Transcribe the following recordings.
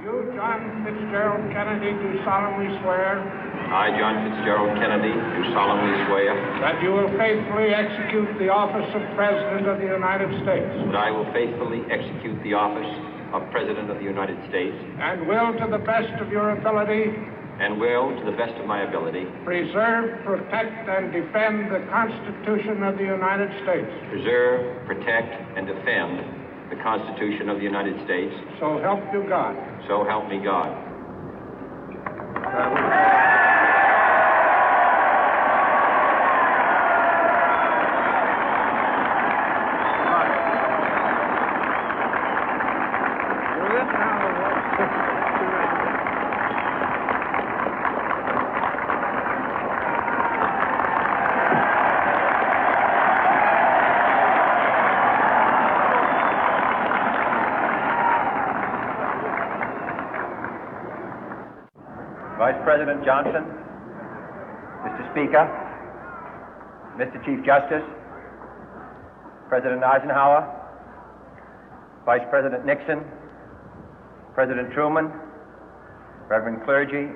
You, John Fitzgerald Kennedy, do solemnly swear I, John Fitzgerald Kennedy, do solemnly swear that you will faithfully execute the office of President of the United States that I will faithfully execute the office of President of the United States and will, to the best of your ability, and will, to the best of my ability, preserve, protect, and defend the Constitution of the United States. preserve, protect, and defend the Constitution of the United States. So help you God. So help me God. Vice President Johnson, Mr. Speaker, Mr. Chief Justice, President Eisenhower, Vice President Nixon, President Truman, Reverend clergy,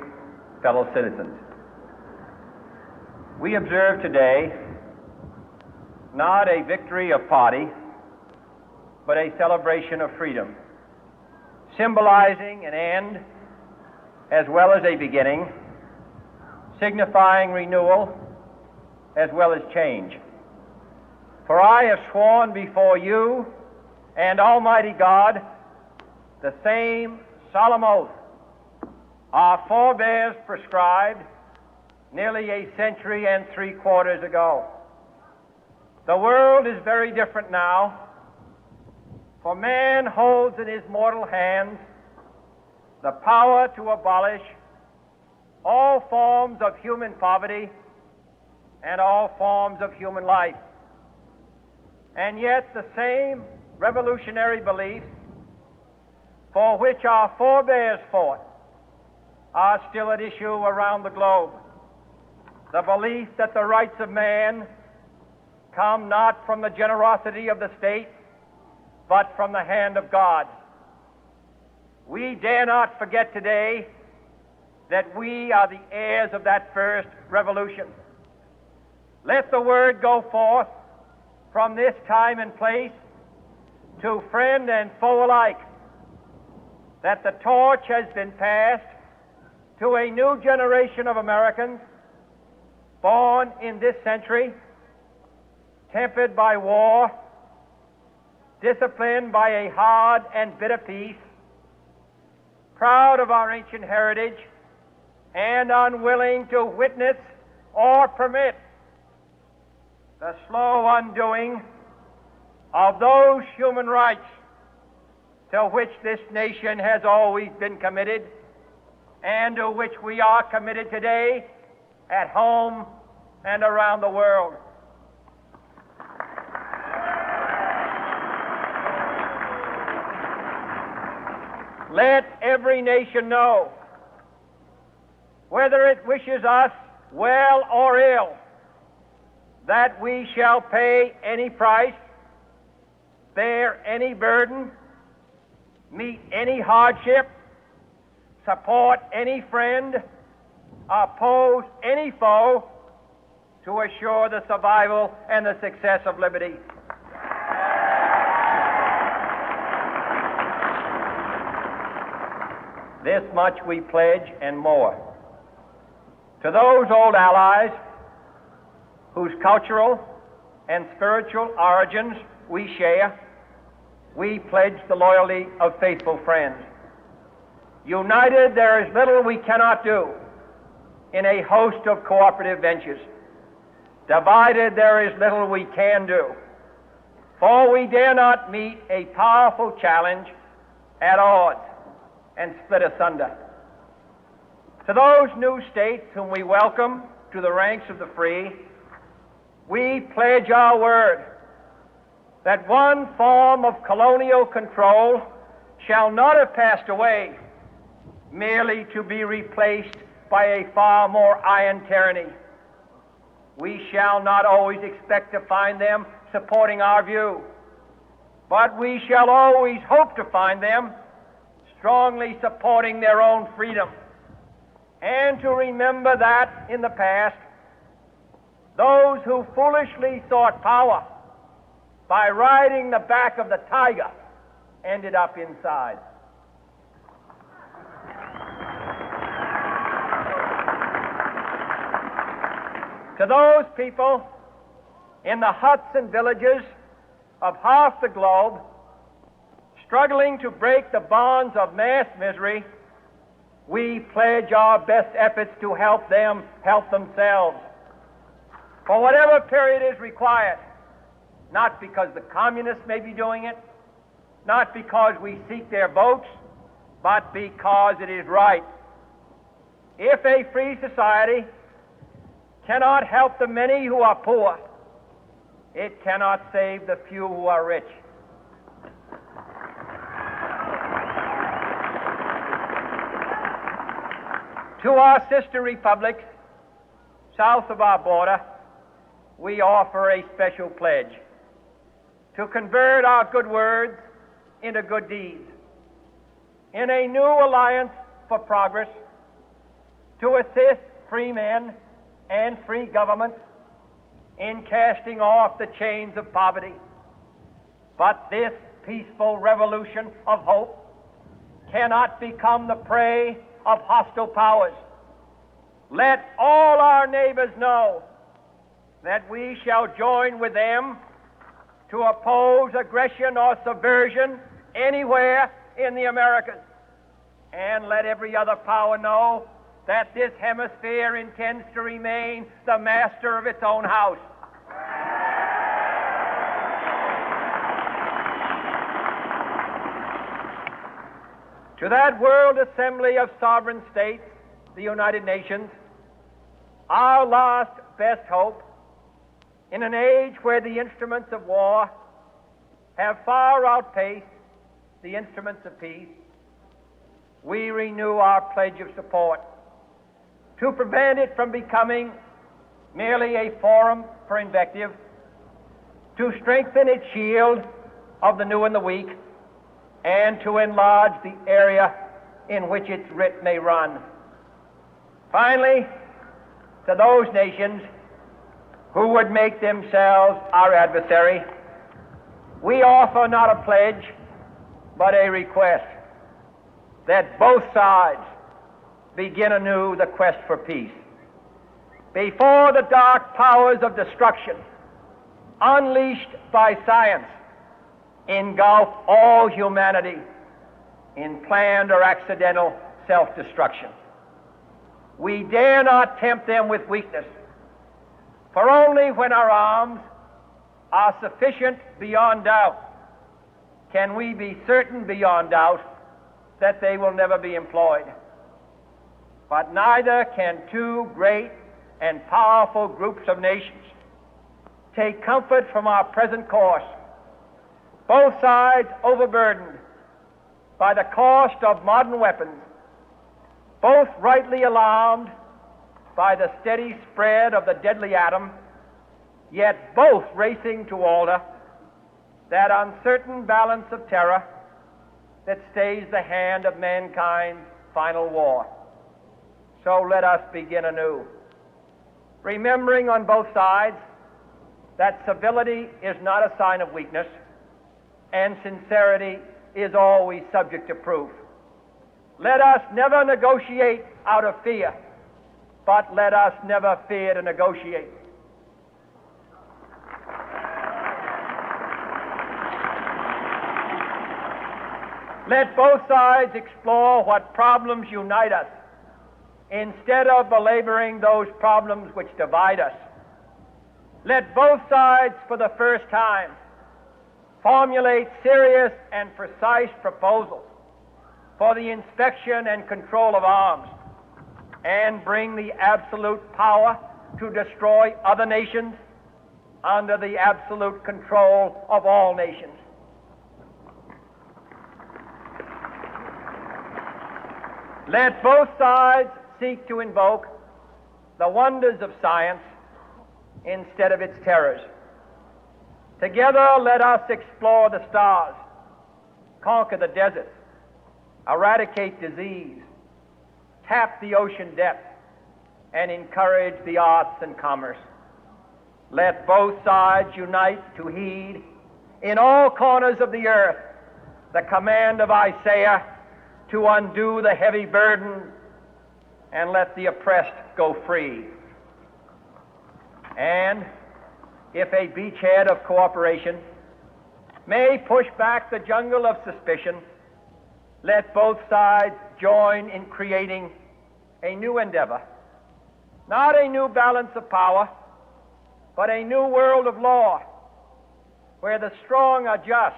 fellow citizens. We observe today not a victory of party, but a celebration of freedom, symbolizing an end as well as a beginning, signifying renewal as well as change. For I have sworn before you and Almighty God the same solemn oath our forebears prescribed nearly a century and 3/4 ago. The world is very different now, for man holds in his mortal hands the power to abolish all forms of human poverty and all forms of human life. And yet the same revolutionary beliefs for which our forebears fought are still at issue around the globe. The belief that the rights of man come not from the generosity of the state, but from the hand of God. We dare not forget today that we are the heirs of that first revolution. Let the word go forth from this time and place to friend and foe alike that the torch has been passed to a new generation of Americans born in this century, tempered by war, disciplined by a hard and bitter peace, proud of our ancient heritage, and unwilling to witness or permit the slow undoing of those human rights to which this nation has always been committed and to which we are committed today at home and around the world. Let every nation know, whether it wishes us well or ill, that we shall pay any price, bear any burden, meet any hardship, support any friend, oppose any foe to assure the survival and the success of liberty. This much we pledge and more. To those old allies whose cultural and spiritual origins we share, we pledge the loyalty of faithful friends. United, there is little we cannot do in a host of cooperative ventures. Divided, there is little we can do, for we dare not meet a powerful challenge at odds and split asunder. To those new states whom we welcome to the ranks of the free, we pledge our word that one form of colonial control shall not have passed away, merely to be replaced by a far more iron tyranny. We shall not always expect to find them supporting our view, but we shall always hope to find them strongly supporting their own freedom, and to remember that in the past, those who foolishly sought power by riding the back of the tiger ended up inside. To those people in the huts and villages of half the globe struggling to break the bonds of mass misery, we pledge our best efforts to help them help themselves for whatever period is required, not because the communists may be doing it, not because we seek their votes, but because it is right. If a free society cannot help the many who are poor, it cannot save the few who are rich. To our sister republics south of our border, we offer a special pledge to convert our good words into good deeds, in a new alliance for progress, to assist free men and free governments in casting off the chains of poverty. But this peaceful revolution of hope cannot become the prey of hostile powers. Let all our neighbors know that we shall join with them to oppose aggression or subversion anywhere in the Americas. And let every other power know that this hemisphere intends to remain the master of its own house. To that World Assembly of Sovereign States, the United Nations, our last best hope, in an age where the instruments of war have far outpaced the instruments of peace, we renew our pledge of support to prevent it from becoming merely a forum for invective, to strengthen its shield of the new and the weak, and to enlarge the area in which its writ may run. Finally, to those nations who would make themselves our adversary, we offer not a pledge, but a request that both sides begin anew the quest for peace. Before the dark powers of destruction, unleashed by science, engulf all humanity in planned or accidental self-destruction, we dare not tempt them with weakness, for only when our arms are sufficient beyond doubt can we be certain beyond doubt that they will never be employed. But neither can two great and powerful groups of nations take comfort from our present course, both sides overburdened by the cost of modern weapons, both rightly alarmed by the steady spread of the deadly atom, yet both racing to alter that uncertain balance of terror that stays the hand of mankind's final war. So let us begin anew, remembering on both sides that civility is not a sign of weakness, and sincerity is always subject to proof. Let us never negotiate out of fear, but let us never fear to negotiate. Let both sides explore what problems unite us, instead of belaboring those problems which divide us. Let both sides, for the first time, formulate serious and precise proposals for the inspection and control of arms, and bring the absolute power to destroy other nations under the absolute control of all nations. Let both sides seek to invoke the wonders of science instead of its terrors. Together, let us explore the stars, conquer the deserts, eradicate disease, tap the ocean depth, and encourage the arts and commerce. Let both sides unite to heed in all corners of the earth the command of Isaiah to undo the heavy burden and let the oppressed go free. And if a beachhead of cooperation may push back the jungle of suspicion, let both sides join in creating a new endeavor, not a new balance of power, but a new world of law, where the strong are just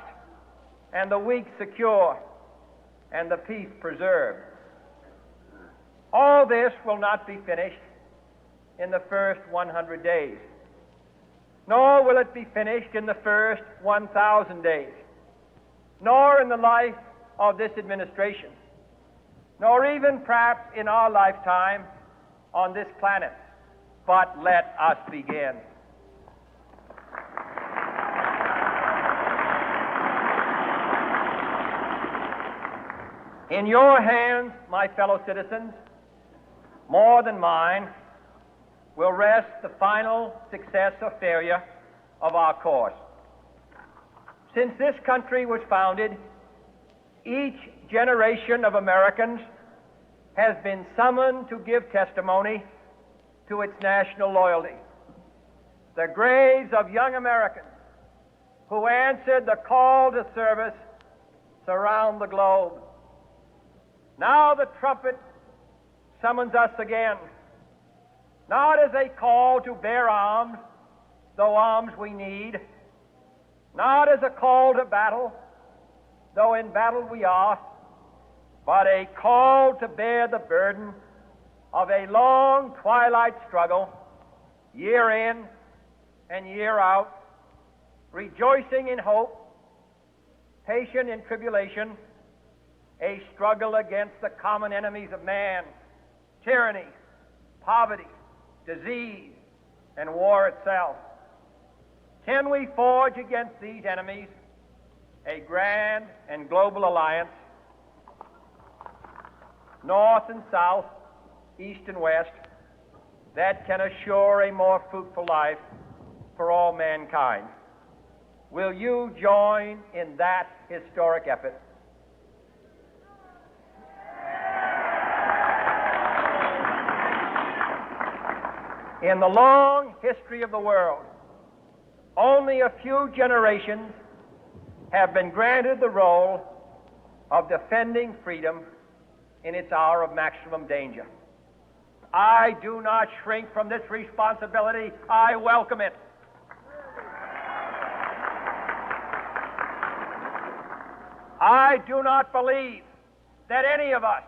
and the weak secure and the peace preserved. All this will not be finished in the first 100 days, nor will it be finished in the first 1,000 days, nor in the life of this administration, nor even perhaps in our lifetime on this planet. But let us begin. In your hands, my fellow citizens, more than mine, will rest the final success or failure of our course. Since this country was founded, each generation of Americans has been summoned to give testimony to its national loyalty. The graves of young Americans who answered the call to service surround the globe. Now the trumpet summons us again, not as a call to bear arms, though arms we need, not as a call to battle, though in battle we are, but a call to bear the burden of a long twilight struggle, year in and year out, rejoicing in hope, patient in tribulation, a struggle against the common enemies of man, tyranny, poverty, disease, and war itself. Can we forge against these enemies a grand and global alliance, north and south, east and west, that can assure a more fruitful life for all mankind? Will you join in that historic effort? In the long history of the world, only a few generations have been granted the role of defending freedom in its hour of maximum danger. I do not shrink from this responsibility. I welcome it. I do not believe that any of us